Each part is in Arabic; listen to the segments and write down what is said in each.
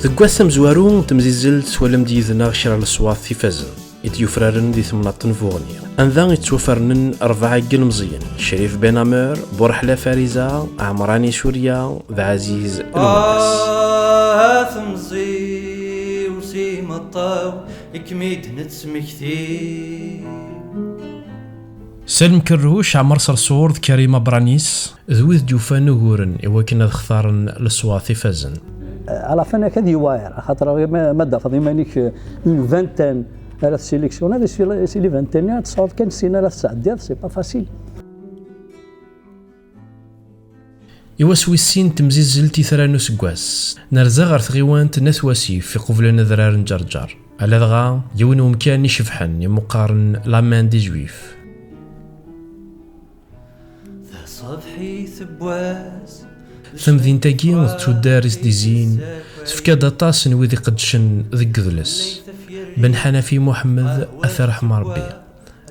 ذقواسم زوارو تمزيزلت ولا مديذنا غشرا للصوات في فازن يتيوفرارن دي ثمناط نفوغنيا انذا يتوفرنن 4 مزيان شريف بنامر بورحلة فارزة عمراني سوريا ذا عزيز الوناس ثمزي وسيم الطاو كميد نتسمكتي سلم كرهوش عمر صرصور كريمة برانيس ذوذ جوفان نغورن إواكنا ذختارن للصواثي فازن على فنا كذي واير خاطر ماده فاضي مانيك اون فانتان على السيليكسيون هذا سي لي فانتان تصاوب كان سينا لا تعدي سي با فاسيل إوا سويسين تمزيزلتي ثرانو سكواس نرزا غير ثغيوانت ناس واسيف في قبل نذرار نجرجر على دغا يونهم كان يشفحن يمقارن لامان دي جويف صبحي ثبواس ثمذين تاكي تودارس دي زين سفكاد طاس وذي قدشن ذي قذلس بن حنفي محمد أثر رحمة ربي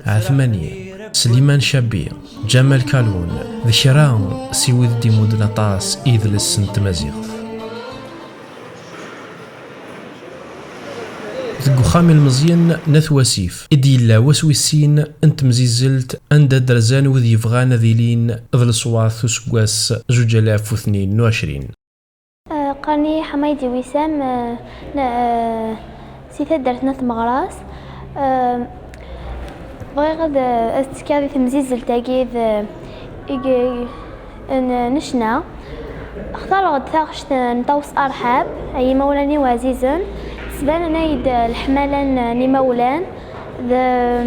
عثمانية سليمان شابية جمال كالون ذي شراون سيوذ دي مدن طاس إذلس سنت مزيغ ذقو خامي المزيان نث وسيف إدي الله وسويسين أنت مزيزلت أندا درزان وذي يفغانا ذيلين ذل صواث وسقواس 2022 قرني حميدي وسام سيثا درت نث مغراس بغي غد استكاذي تمزيزل تاقيذ نشنا اختار غد ثاقش نطوس أرحاب أي مولاني وعزيزا سبان نايد الحمالان نمولان ذا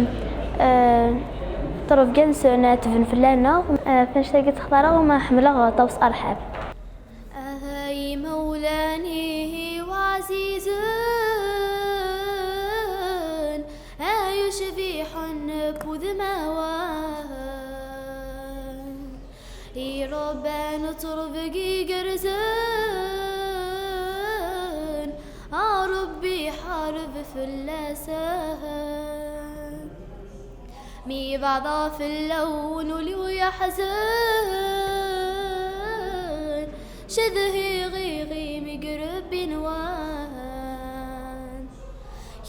طرف جنس ناتفن فلانا فنشتاقي تختاره وما حمله طوس أرحاب أهي مولاني وعزيزا أي شبيح بوذ موان ربان ترفقي قرزان ربي حارب في اللسان مي بعض في اللون ولي يحزن شذهي غيغي مقرب نوان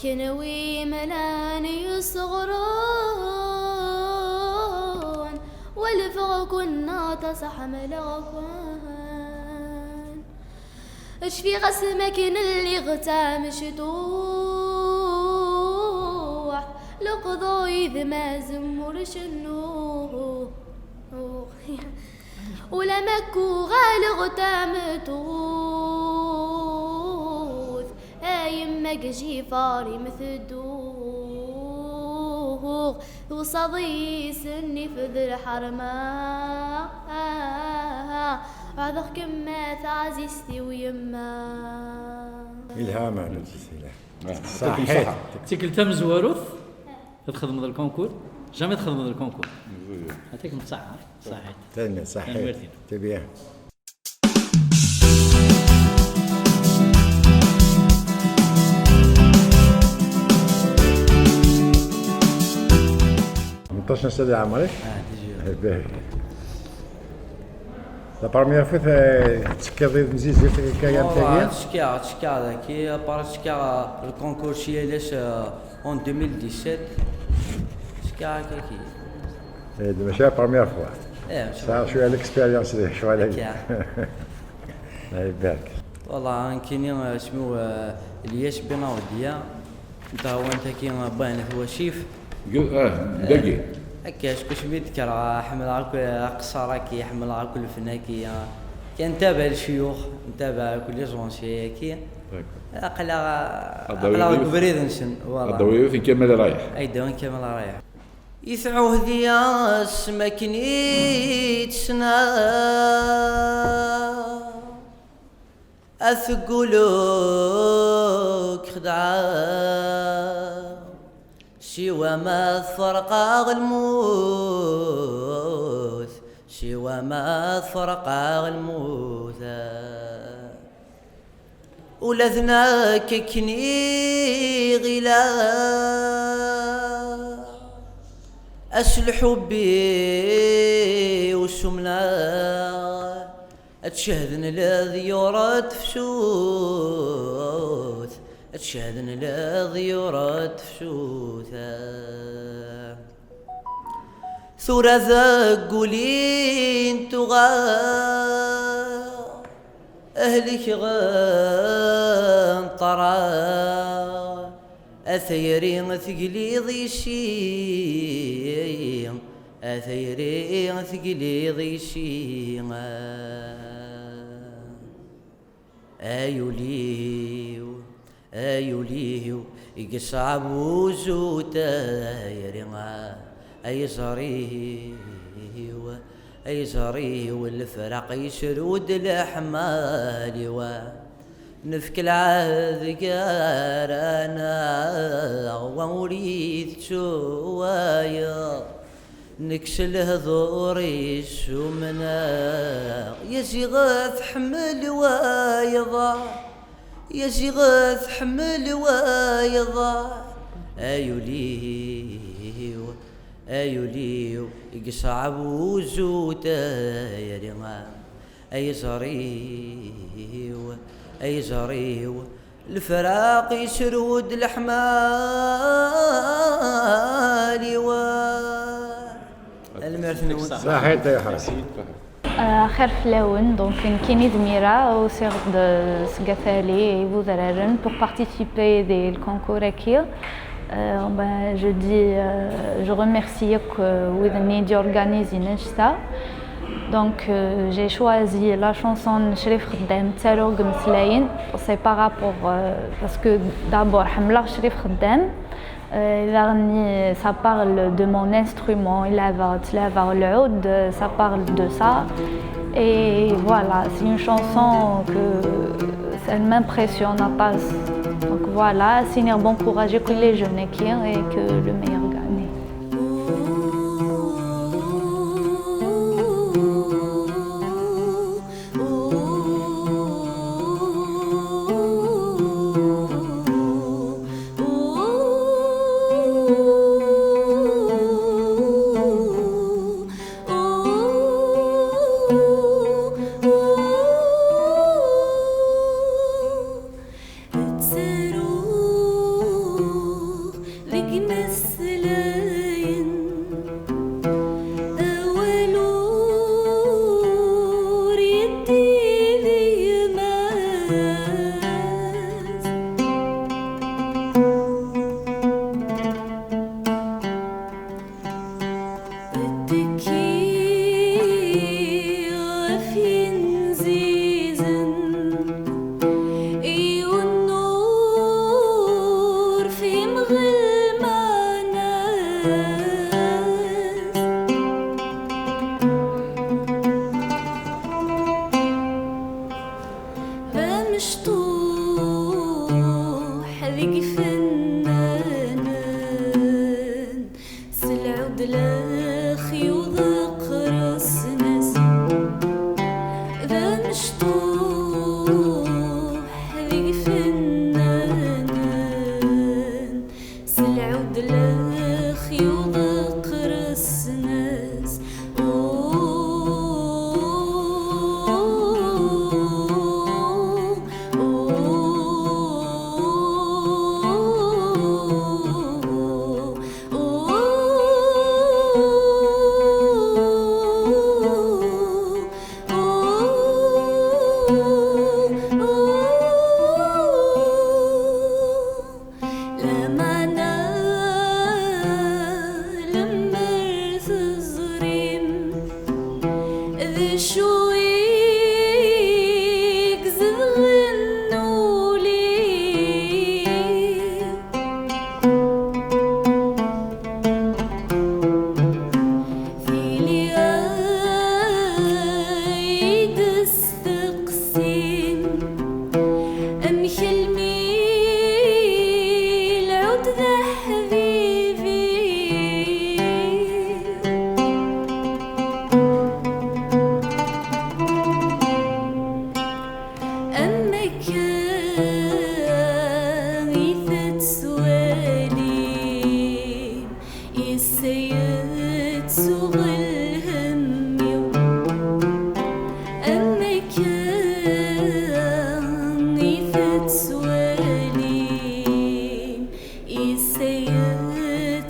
ينوي ملاني الصغران والفغ كنا تصحم لغفان اش في غسمك اللي غتام شتوح لقضو إذ ما زمر شنوه ولا مكو غالغ تامتوث ايم مقجي فاري مثدوه وصدي سني في ذي الحرمة عذق كما تعزيستي ويما إلهام على السلاح صحيح تيكل تم زواروث تخدم ذا الكونكور جامي تخدم ذا الكونكور هاتيك متصح صحيح ثاني صحيح تبيه منطقة سنة عمري La première fois, tu as مزيز في الكلام تاعي. تشكا ذاكي بار تشكا الكونكور شيالش en 2017 تشكا كي ماشي لا première fois. صار شويه الاكسبيريونس ديال شو عليك. الله يبارك. والله كاينين اسمو الياس بناوديه انت هو انت كي باين هو شيف دقي هكاش كاش بيذكر حمل على قصاره كي حمل على كل فناكي كان نتابع الشيوخ نتابع كل زونسي كي اقلا بريد نشن والله الضويو في كامل رايح اي دوين كامل رايح يثعوه دياس مكنيت سنا اثقلوك خدعه سوى ما فرق الموت سوى ما فرق الموت ولذناك كني غلا أسل حبي والسمنة تشهدن لذيورة فشوث تشهدن لذيورة فشوث ثورة ذاقولين تغار أهلك غان طرا أثيرين ثقلي شي أثيرين ثقلي شي أيوليو يقصعب وزوتا يرينا أي صريو الفرق يشرود الأحمال نفك العهد قارانا ووريث شوايا نكش الهضوري شومنا يا غاث حمل وايضا يا غاث حمل وايضا أيوليو يقصعب وزوتا يا ريما أي زريو الفراق يشرود الأحمال صحيت يا حسين خير فلاون donc كيني ضميرة و سيغ سقاثالي وذرارن pour participer des concours aquí. Je remercie Widni d'organiser ça. Donc j'ai choisi la chanson Shrif Khaddam Tsaroug Mslayin. C'est par rapport parce que d'abord Hamla Shrif Khaddam ça parle de mon instrument, il a le oud, ça parle de ça. Et voilà, c'est une chanson que elle m'impressionne à pas. Donc voilà, c'est un bon courage que les jeunes qui et que le meilleur gagne.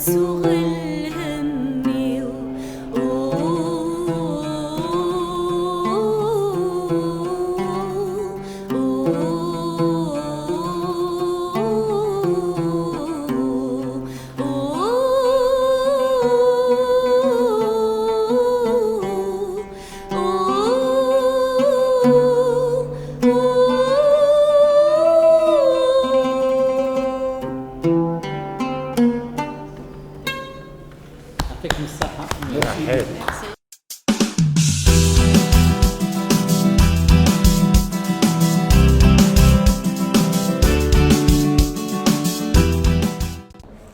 سوغ الهمي يعطيكم الصحة.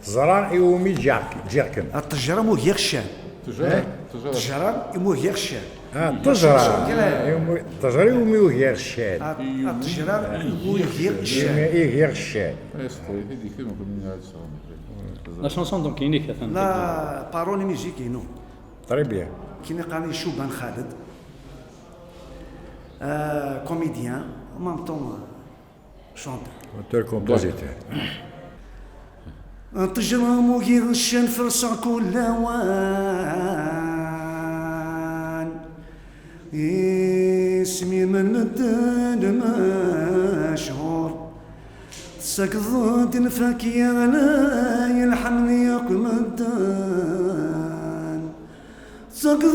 تجران يومي جاكم التجرة مو هي غشان. التجرة مو هي غشان. التجرة يومي وهي غشان. التجرة مو هي غشان. هي غشان. لا شونسون دونك كاينيك ثاني. لا باروني ميوزيكي نو. طري بيان. كيما قال لي شوبان خالد. كوميديان ومام طون شونتور. اونتور كومبوزيتور. التجرة مو هي غشان فرصة كل وان. اسمي من الدين مشهور. سكضت الفاكية غلاي الحمل يقم الدان. سكضت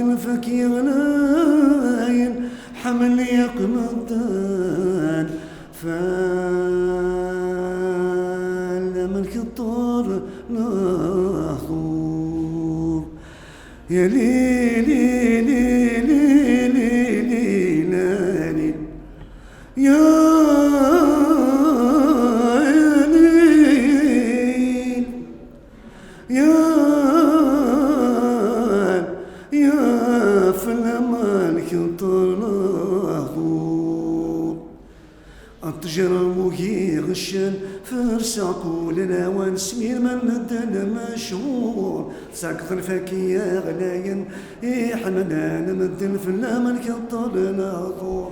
الفاكية غلاي الحمل يقم الدان. فال من الطور ناظور يا ليلي ليلي ليلي ليلي يا التجرة موهي غشان فرسا كل الاوان سمير من الدن مشهور. ساقط الفاكية غلاين حملان مدن في اللامن كالطل ناظور.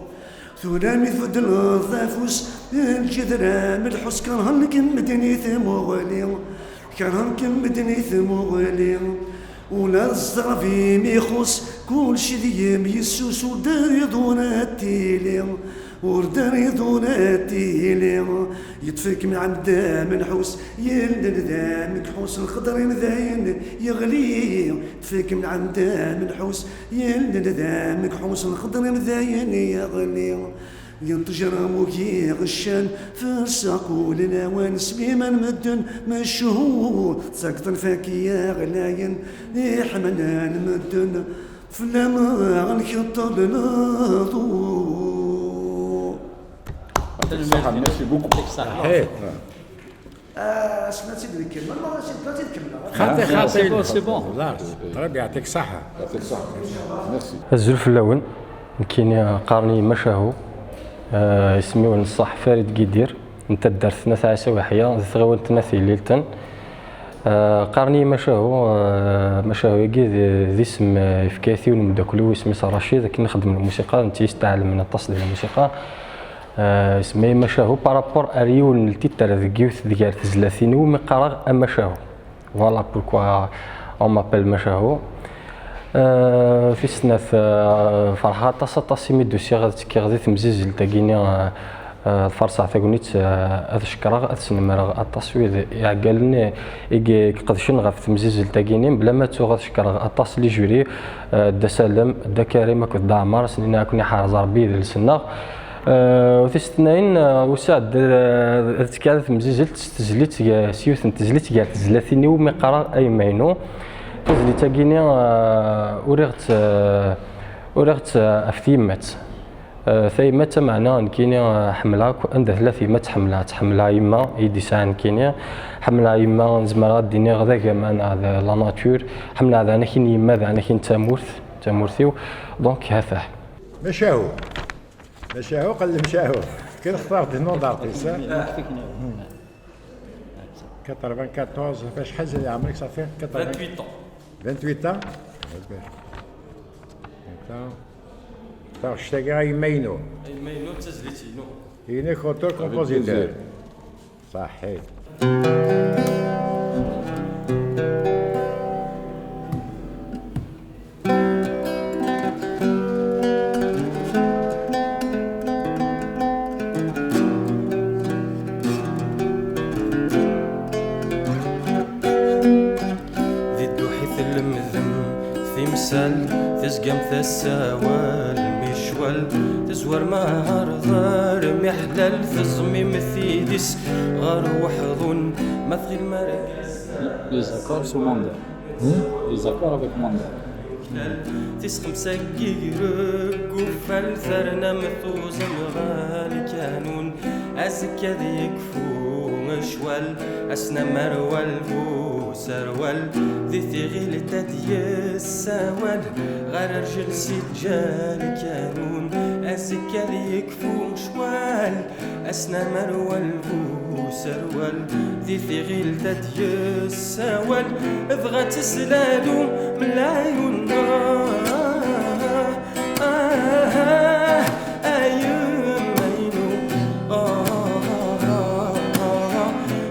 ثلامي فدل الضافوس الجذران الحس كان هنكم مدني ثموغلي كان هنكم مدني ثموغلي. ولا الزغفي ميخوص كل شي ديام يسوس ودار يضون التيلي وردار يضون التيلي. يطفيك من عند منحوس يلدن ذا مكحوس الخضر مذاين يغلي. يطفيك من عند منحوس يلدن ذا مكحوس الخضر مذاين يغلي. ينتجر موكي غشان فرساقو للاوان سميما مدن مشهور. ساقط الفاكية غلاين حملان مدن فلما الخطر ناظور. صحة ميرسي بوكو. سمعتي هذه الكلمة ما سمعتي الكلمة. خاطي سي بون. ربي يعطيك الصحة. يعطيك الصحة. ميرسي. الزلف اللون كاين قارني مشاهو اسمي ونصح فريد قدير انت دار 12 وحيا ثغون تناثي ليلتن. قارني مشاهو يجي ذي اسم فكاثي ونمداكلو اسمي رشيد كي نخدم الموسيقى انت يستعلم من التصدير الموسيقى. اسمي مشاهو بارابور اريون التيتر ذكيوث ديال تزلاتين ومقرا مشاهو فوالا بوركوا اون مابيل مشاهو. في سنة فرحة طاسي ميدوسي غادي غادي تمزيز تاكيني الفرصة تاكونيت هذا شكرا هذا سنمر التصوير يعقلني يقدشن غاف تمزيز تاكيني بلا ما تو غادي شكرا الطاس لي جوري دا سلام دا كريم كنت دا عمار سنينا كوني حارز ربي ذي السنة. وفي سنين وسعد تكاد تمزيزلت تزليت سيوث تزليت كاع تزلاتيني ومقرا اي ماينو تزلي تاكيني ورغت افتيمات ثيمات معنا كيني حمله عند ثلاث حملات حمله يما يدي سان كيني حمله يما زمرات ديني غدا معنا لا ناتور حمله هذا انا كاين يما انا كاين تامورثيو دونك هذا مشاهو قال لي مشاهو كي اخترت النون دارتيست 94 فاش حاجه اللي عمرك صافي 28 اشتاق يمينو تزليتينو هنا كونتور كومبوزيتور صحيح. تسال تزقم تساوال مشوال تزور ما هرضار محلال تزميم ثيدس غار وحضن مثل المركز. Les accords sont mondains. Les accords avec mondain. تسخم سكيرك وفل ثرنا مثوز مغال كانون أزكى ذيك فو مشوال أسنا مروال بو سروال ذي ثغيل تدي السوال غير رجل سجال كانون أزكى ذيك فو مشوال أسنا مروال بو سروال ذي ثغيل تدي السوال ابغى تسلالو من العيون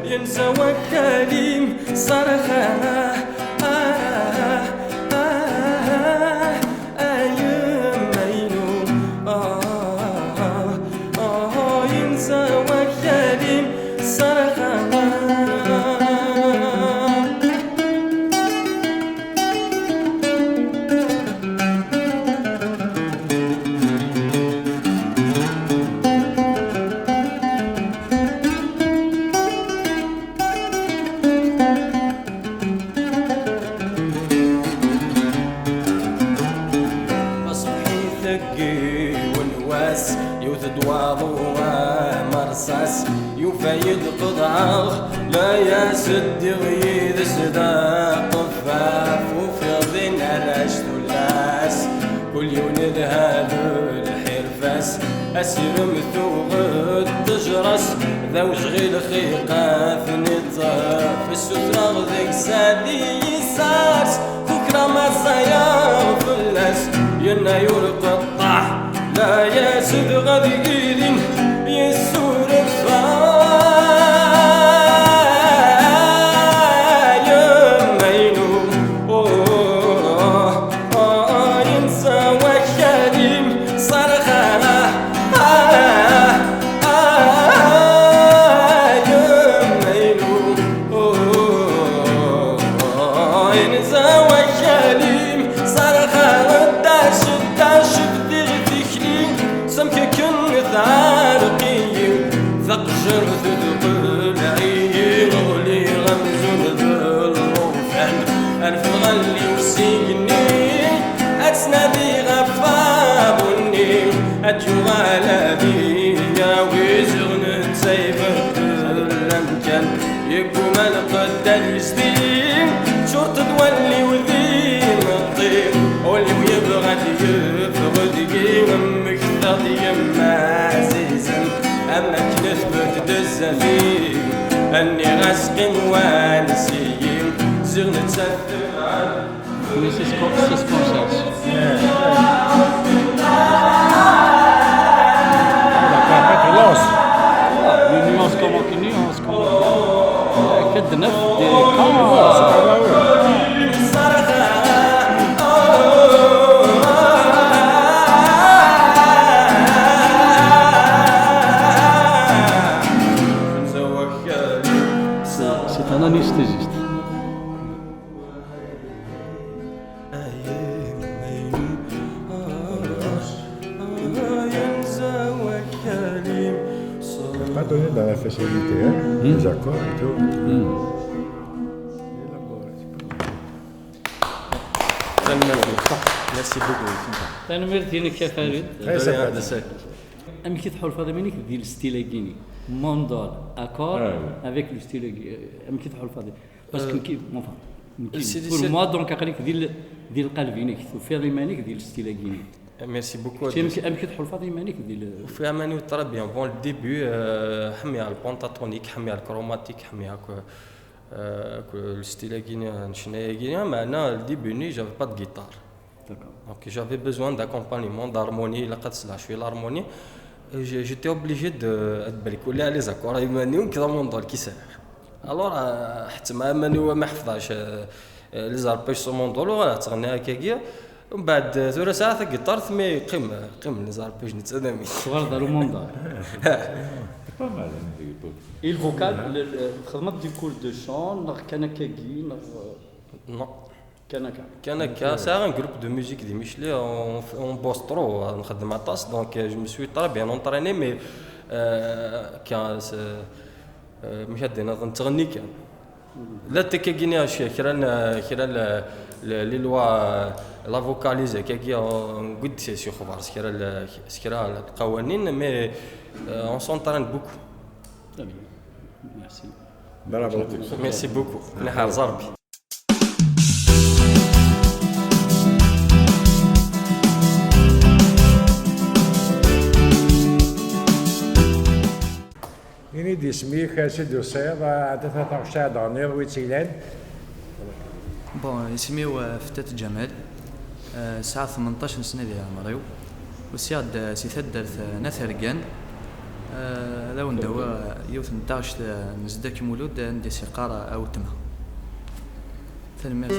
ينسى وكليم صرخة ينسى وكليم صرخة يفيد قضعه لا يسد غيد صداق طفاف وفي ظن رشد اللاس كل يوم ذهب الحرفاس أسير مثوغ تجرس ذو شغيل خيقاف نطاف السترة غذيك سادي يساس بكرة ما صيام فلاس ينا يرقطع لا يسد غذي قيدين يسور أجوال بيا وزغن سيفر الأمكان يقوم القد الجديد شرط تولي وذي مطير واللي يبغى يفقد قيم مكتضي ما عزيزا أما كنثبت دزفين أني غسقي وانسيين زغن تسثر عن comment une nuance كد نفس دي c'est un anesthésiste. Donné dans la facilité, hein? Les accords et tout. Merci beaucoup. أنا مرتينك يا فريد. أمي كي تحول فاضي منك ديال ستيل كيني موندال أكور avec le style أمي كي تحول فاضي باسكو كي pour moi donc أقولك ديال قلبينك وفي ضمانك ديال ستيل كيني. Merci beaucoup. وفي أماني وتربية بون الديبي حمي على البونتاتونيك حمي على الكروماتيك حمي على الستيل guinéen شنايا guinéen معنا الديبي ني جافي با دو غيتار دونك جافي بيزوان داكومبانيمون d'harmonie لقد سلا شويه l'harmonie j'étais obligé de بالك ولا لي زاكور يماني وكذا موندال كيساع الوغ حتى ما أماني هو ما حفظاش لي زاربيج سو موندول تغني هكاكيا ومن بعد ثورة ساعة الجيتار ثمي قم نزار باش نتسدمي صغار دارو موندار الفوكال الخدمات دي كول دو شون كان كاكي نو كان هكا سا ان جروب دو ميوزيك دي ميشلي اون بوسترو نخدم مع طاس دونك جو مي سوي طرا بيان اونطريني مي كان مش هدينا نتغني كان لا تكاكيني اشياء كرا لي لوا لا فوكاليز كاكي نقد سي خبار سكرا القوانين مي اون سونطرين بوكو. ميرسي برافو ميرسي بوكو نحار زربي. إني دي سميك سيدي وصيد عاد 23 دانير ويتيلان. بون اسمي فتاة جمال ساعة 18 سنة ديال عمري وسياد سيثدرت نثرقان لو ندوا يوث نتاعش نزدك مولود ندي سيقارة أو تما ثلمات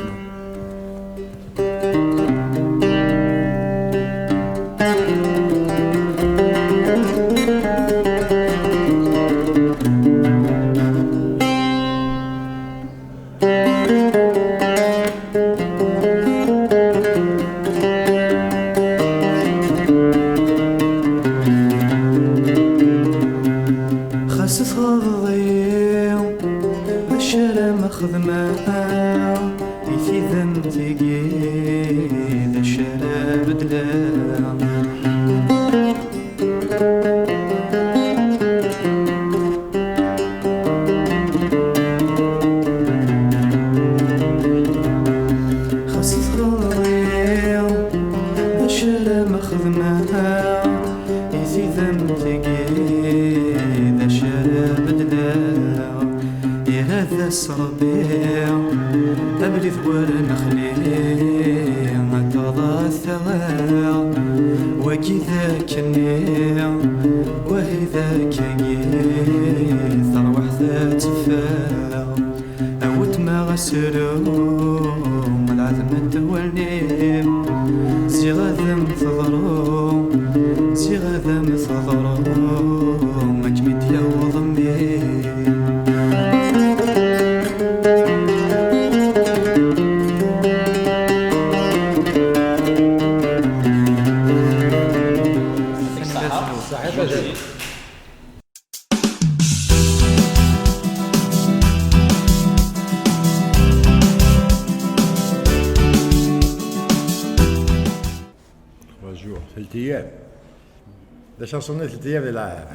ده شانسون 3 ايام لا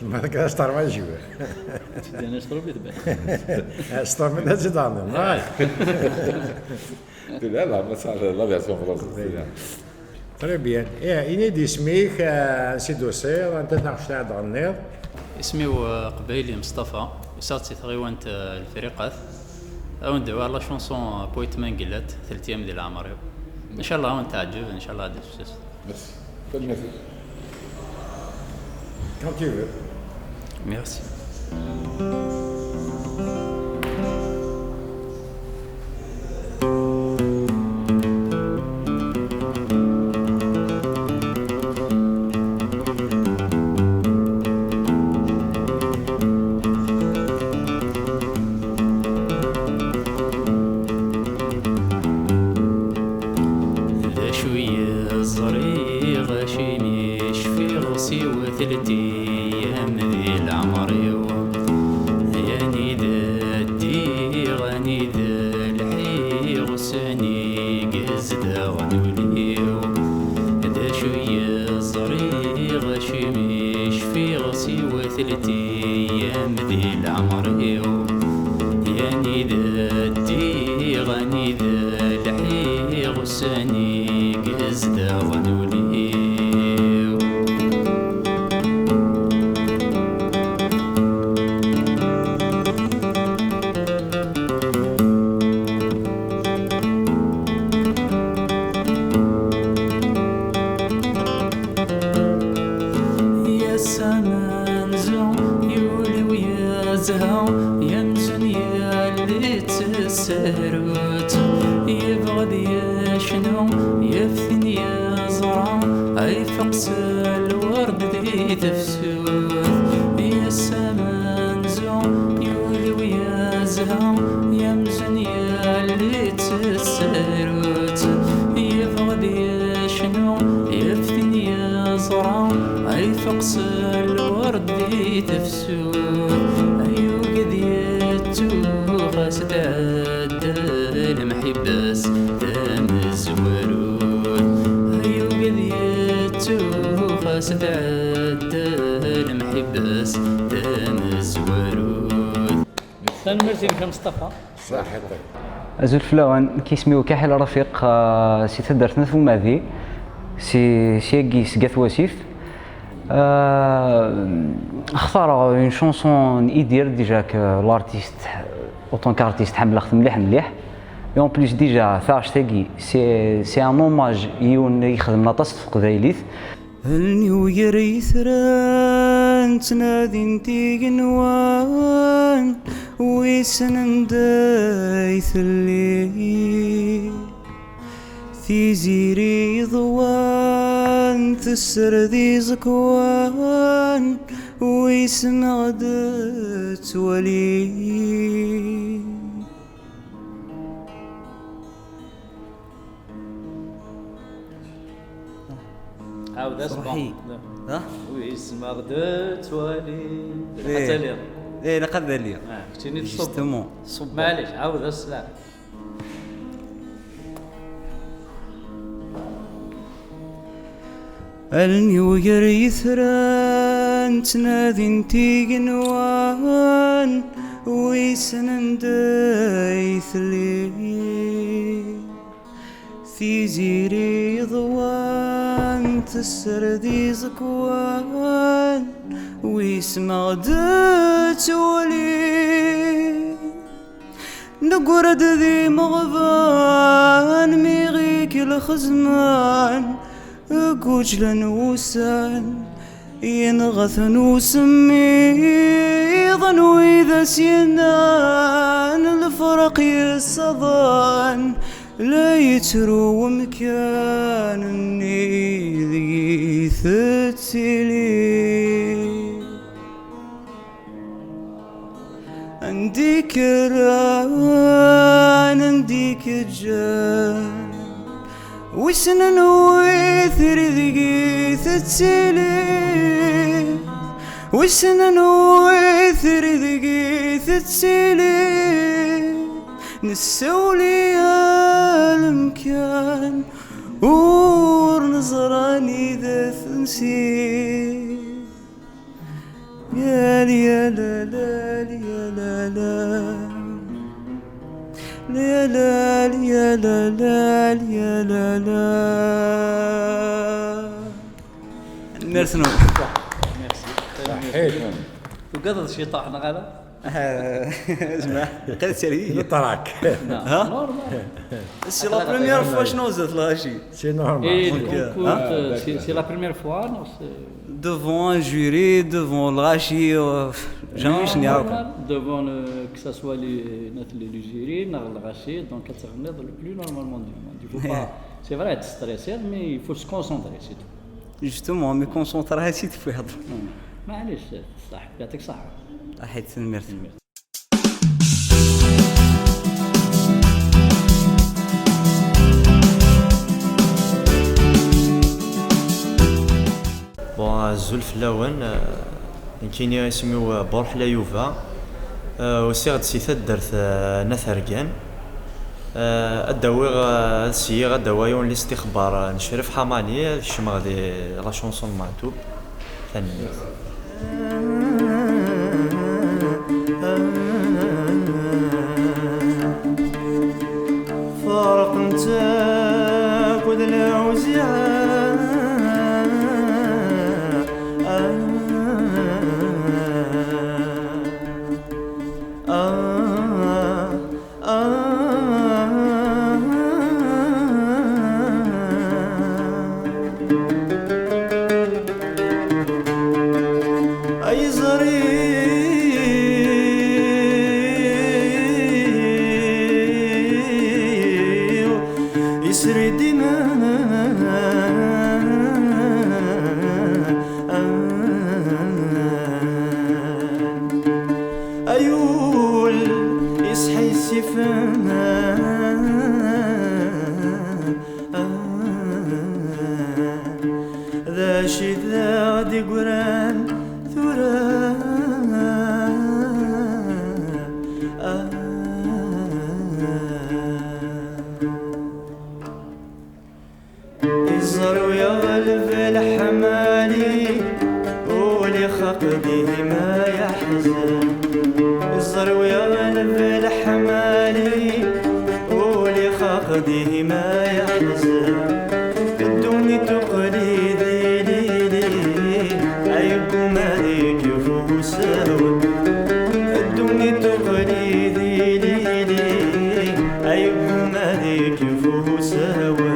ما كاش طار جوا انا اشطر بيت اشطر من هذا دانا ماي لا ما صار لا فيرسيون فرونسيز تري بيان اني دي سميك سي دوسير انت تناقش تاع النير اسمي قبيلي مصطفى وصارت تغيوانت الفريقات او ندوي لا شونسون بويت مانقلات 3 ايام ديال عمري ان شاء الله وانت تعجب ان شاء الله هذا بس كلمه quand tu veux. Merci. يا السما نزوم يولي ويا زهو يمزن يا يتسروت يبغى شنو يفتني يا زرع أي فقس الورد تفسور أيو قد يتوغى ستعدل محبس تمز ورود أيو قد يتوغى ستعدل محبس تمز ورود. ميرسي لك مصطفى. صحتك. أزول فلاوان كيسميو كاحل رفيق سي تدرت نثم هذه سي سقاث واسيف اختار اون شونسون يدير ديجا لارتيست اوتون كارتيست حمل خدم مليح اي اون بليس ديجا ثاش تاقي سي ان اوماج يون يخدم لاطاس في قبايليت النيو يير يثران تنادي انتي قنوان ويسن دايث اللي ثيزيري ضوان تسر ذي زكوان ويسمع دت ولي عاود اسمع ها ويسمع غدت ولي ايه لقد لي كنتيني تصب صب معليش عاود السلام. النيو يير يثران تنادي انتي قنوان ويسن دايث لي ثيزيري ضوان تسر ذي زكوان ويسمع دت ولي نقرد ذي مغفان ميغيك الخزمان قوجل نوسان ينغث نوسميضا وإذا سينان الفرق يصدان لا يترو مكان ذي ثتلي عندي كران عندي كجان وسنن ويثر ذي ثتلي وسنن ويثر ذي ثتلي نسولي المكان ورنظراني ذا ثنسي يا لا لا لا لا لا لا لا لا لا لا لا لا. ميرسي ميرسي وقضت شي طاحنا غالا اسمع قلت سيري طراك ها نورمال سي لا بريمير فوا شنو زدت لها شي سي نورمال سي لا بريمير فوا نو devant un jury devant الغاشي جامي شنو يعرف devant que ça soit les jurys الغاشي donc تغني le plus normalement du monde il faut pas c'est vrai être stressé mais il faut se concentrer c'est tout justement مي كونسونطري سيت في هضر معليش صح يعطيك الصحة حيت الميرتي بون الزلف اللون كاين يسميو بورحلا يوفا وسيغد سيثا درت نثرقان الدواء السيغ الدوايون الاستخبار نشرف حماني الشمغ دي لا شونسون معتوب ثاني فارق نتاك وذ الأوزان سيفنا ذا شي ذا دي قران ثورا الزرو يغلب الحمالي ولي خقدي ما يحزن الزرو يغلب الحمالي ولي خقدي ما يحزن الدنيا تقليدي ليلي عيبو مالك فوساوي الدنيا تقليدي ليلي عيبو مالك فوساوي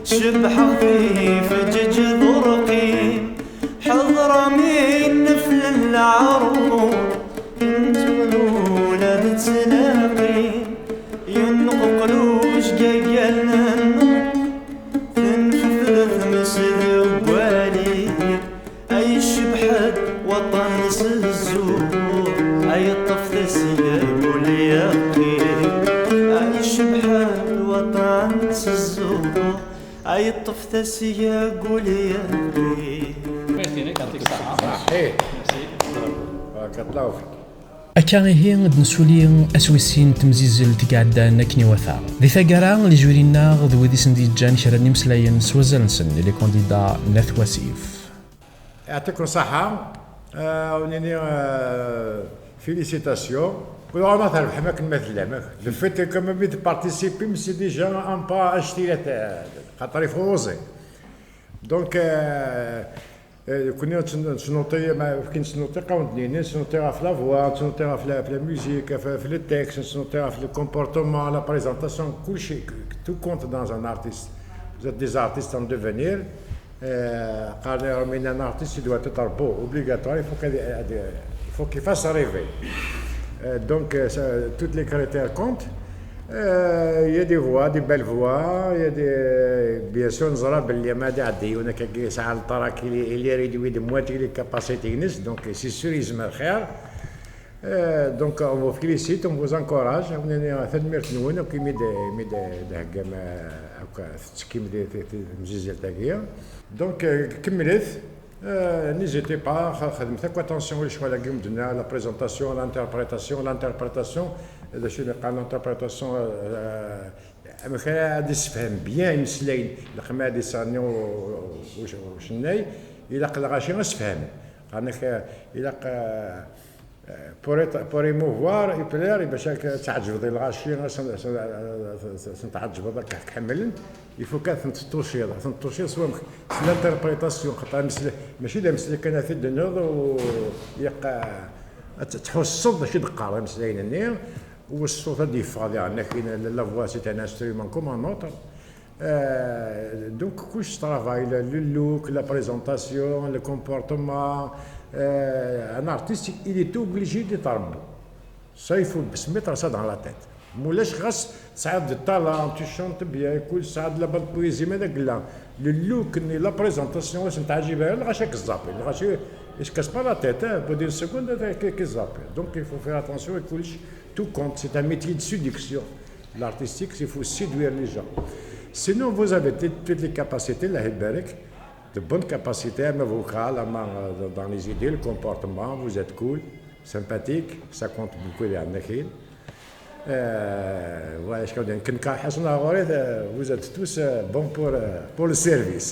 شبح خفيف جج ضرقين حضرة من نفل العروق انتم ولاد تلاقين ينقق لوش قيلنا ثنفث مسد بوالي اي شبحة وطن سزور اي طفث سياب واليقين اي شبحة وطن سزور أي طفت السياق وليا صحيح بارك الله فيك. أكاغيه نسولي أسويسين تمزيزل تقعد نكني وثا ذي ثقرا اللي جورينا ذو ذي سنديجان شرني مسلاين سوزلنسن اللي كونديدا نث وسيف. يعطيكم صحة ونيني فيليسيتاسيون. ولا ما تعرف حماك المثل le fait que comme de participer c'est déjà un pas acheter خاطر يفوزي دونك كنا تنوطي ما كاين تنوطي قاوندني تنوطيها في لا فوا تنوطيها في لا ميوزيك في لو تكست تنوطيها في لو كومبورتمون لا بريزونطاسيون كلشي تو كونت دان ان ارتيست vous êtes des artistes en devenir قال من ان ارتيست doit être beau obligatoire il faut qu'il fasse rêver. Donc, toutes les critères comptent. Il y a des voix, des belles voix. Il y a des. Bien sûr, nous avons des madades. On a quelques salles il est réduit de moitié les capacités. Donc, c'est sûr, ils se mettent. Donc, on vous félicite, on vous encourage. On est à cette merde, nous, on a mis des donc, n'hésitez pas, faites attention à la présentation, à l'interprétation. L'interprétation, تفهم بيان مسلين الخمادي صاني وشناي الى قلغاشي غسفهم انك الى بور ايموفوار يبلير باش تعجب ديال الغاشي تعجب هذاك كحمل يفو تنتوشير سواء لانتربريتاسيون خاطر ماشي لا مسلي كان في الدنيا ويق تحسب باش يدقر مسلين النير والصوت هذا يفاضي عندنا كاين لا فوا سي ان انسترومون كوم ان اوتر دونك كلش طرافاي لو لا بريزونطاسيون لو كومبورتمون ان ارتيست il est obligé de تربو ça il faut se mettre ça dans la tête مولاش خاص تصعد الطالون تشونت بيان كل ساعد لا بالبويزي ماذاك لا لوك لا بريزونطاسيون واش نتعجبها لا غاشي كزابي لا غاشي اش كاس با لا تيت بودير سكوند كزابي دونك il faut faire attention كلش tout compte, c'est un métier de séduction. L'artistique, il faut séduire les gens. Sinon, vous avez toutes les capacités, de bonnes capacités, vocales, dans les idées, le comportement, vous êtes cool, sympathique, ça compte beaucoup les Annakin. Voilà, je connais vous êtes tous bons pour le service.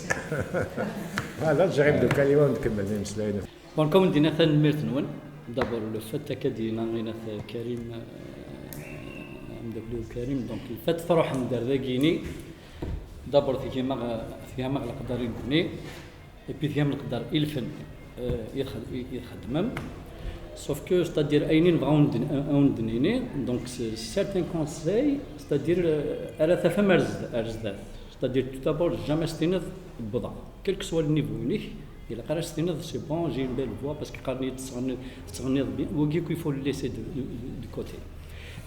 Voilà, j'arrive de Kaliwan, Bon, comme on dit, Nathan Mertenoun. D'abord, le fait que Karim, Karim, donc le fait que روح ندردقيني d'abord فيها مغلق قدر يبني et puis فيها مقدر الفن يخدمم sauf que c'est-à-dire اينين بغاو ندنيني دونك certains conseils c'est-à-dire على تفهم ارزدات c'est-à-dire tout d'abord jamais استناد بضع quel que soit le niveau unique إلا قرا استناد سي بون جي بيل فوا باسكو قارني تغني بيان وكيكو يفو ليسي دو كوتي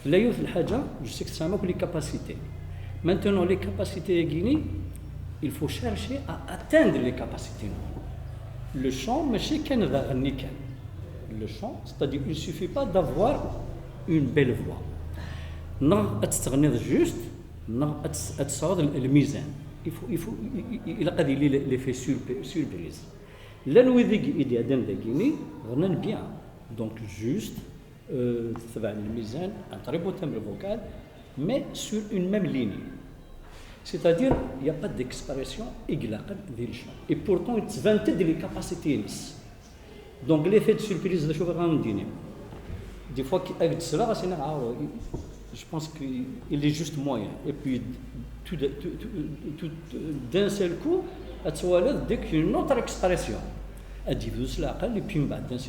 لا يوث الحاجه جو سي كو لي كاباسيتي maintenant les capacités guinées il faut chercher à atteindre les capacités le chant ماشي كان ذا غني كان le chant c'est-à-dire il suffit pas d'avoir une belle voix نغ تستغني juste نغ تصعد الميزان il faut il قد يلي لي في surprise لا نويذيك إيدي أدن داكيني غنان بيان دونك جوست تبع الميزان عن طريق تمر فوكال مي سور اون ميم ليني c'est-à-dire il y a pas d'expression إغلاقا ديال الشون et pourtant يتفانتد لي كاباسيتي نس دونك لي فيت سوربريز شوف غنديني دي فوا كي اكد سلا غاسينا عاود je pense qu'il est juste moyen et puis tout d'un seul coup أتوالد ديك une autre expression أدي فلوس العقل et puis من بعد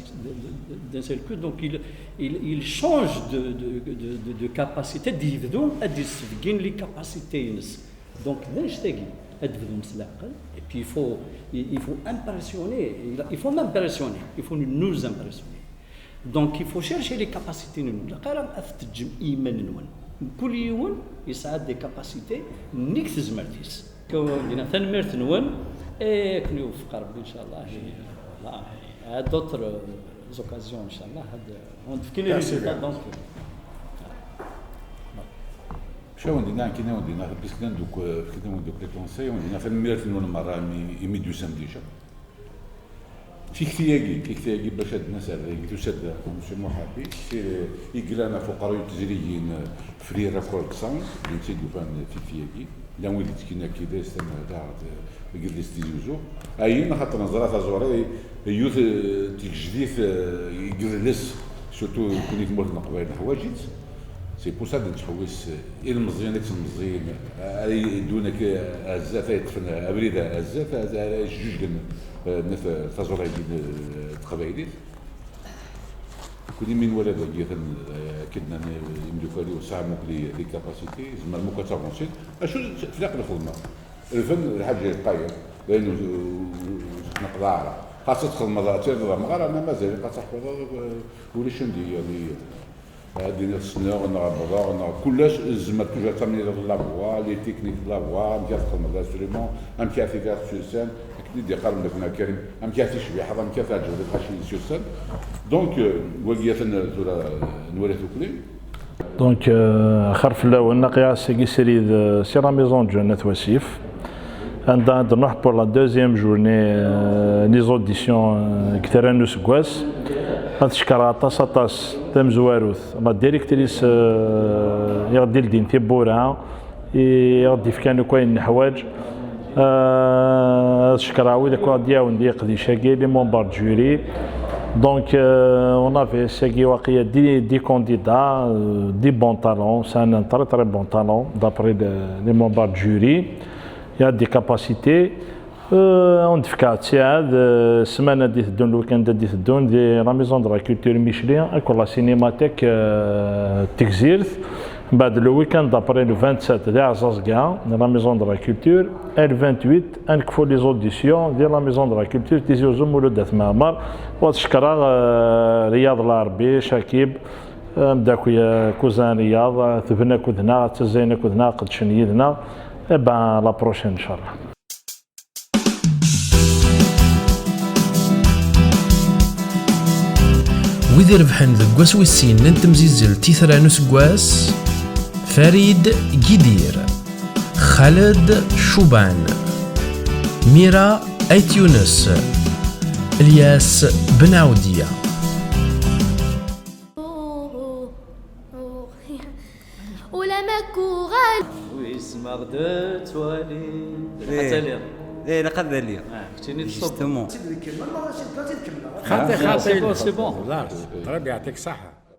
d'un seul coup donc il change de capacité ديفدو أدي سفكين لي كاباسيتي نس donc نشتاقي أدي فلوس العقل et puis il faut impressionner il faut m'impressionner il faut nous impressionner donc il faut chercher les capacités نون القرا أفتجم إيمان نون كل يوم يساعد دي كاباسيتي نيك تزمرتيس كون تنمرت نون كن يوفق ربي ان شاء الله هاد دوتر زوكازيون ان شاء الله هاد اون تفكيني ريزولتا دونك شو عندنا كنا عندنا بس كنا دوك لي كونساي عندنا تنمرت نون مره يمي دو سامديجا في كثياقي باش هاد الناس هذا تسد ماشي محابي يقلانا فقراء تزريين فريرا كوركسان اللي تيدو فان في كثياقي لا وليت كينا كيدا استنى دار يجلس تيزوزو اين خاطر نظرات زوري يوث تجديث يجلس سورتو كونيت مول نقبايل حواجز سي بو سا تحوس المزيان داك المزيان دونك الزاف يتفن ابريد الزاف جوج الناس تزوري القبايلات كل من ولد يجي كدنا يملكوا لي وساموك لي كاباسيتي زعما المكاتافونسي اشو تلاق الخدمه الفن الحاجه القايه لانه نقدر خاصة الخدمه تاع مغار انا مازال كتصاحب ولا شندي يعني هادي السنه ونغبضها كلش زعما توجا تامني لا فوا لي تكنيك لا فوا مكاع الخدمه لاسوليمون مكاع في كاع سوسان دي قال لنا كريم ام كاتي شبيحه ام كاتي جوده خاشي سوسان دونك وقيتنا نوريتو كلي دونك خرف الاول قياس سيري سي لا ميزون دو نت وسيف عندنا نروح بور لا دوزيام جورني لي زوديسيون كثرانو سكواس نشكر طاس تم زواروث لا ديريكتريس يغدي الدين تيبورا يغدي في كانوا كاين حوايج شكراوي داك دياون دي قدي شاكي لي مونبار جوري دونك اون افي شاكي واقيا دي كانديدا دي بون تالون سي ان تري بون تالون دابري لي مونبار جوري يا دي كاباسيتي اون دفكات ساعد السمانه دي تدون الويكاند دي تدون دي لا ميزون دو لا كولتور ميشلين اكل لا سينيماتيك تكزيرث بعد لو ويكاند دابري لو 27 ديال عزازكا لا ميزون دو لا كولتور ال 28 انكفو لي زوديسيون ديال لا ميزون دو لا كولتور تيزيوزو مولود ثمامر وتشكرا رياض العربي شكيب مداكويا كوزان رياض ثبنا كودنا تزينا كودنا قد شنيدنا با لا بروشين ان شاء الله. وإذا ربحن ذا قواس ويسين ننتم زيزل تيثرانو سقواس فريد جدير خالد شوبان ميرا أيت يونس الياس بن عودية ولما كوغال ويسمع دو توالي ايه لقد ذلك جوستومون خاطي سي بون لا ربي يعطيك صحة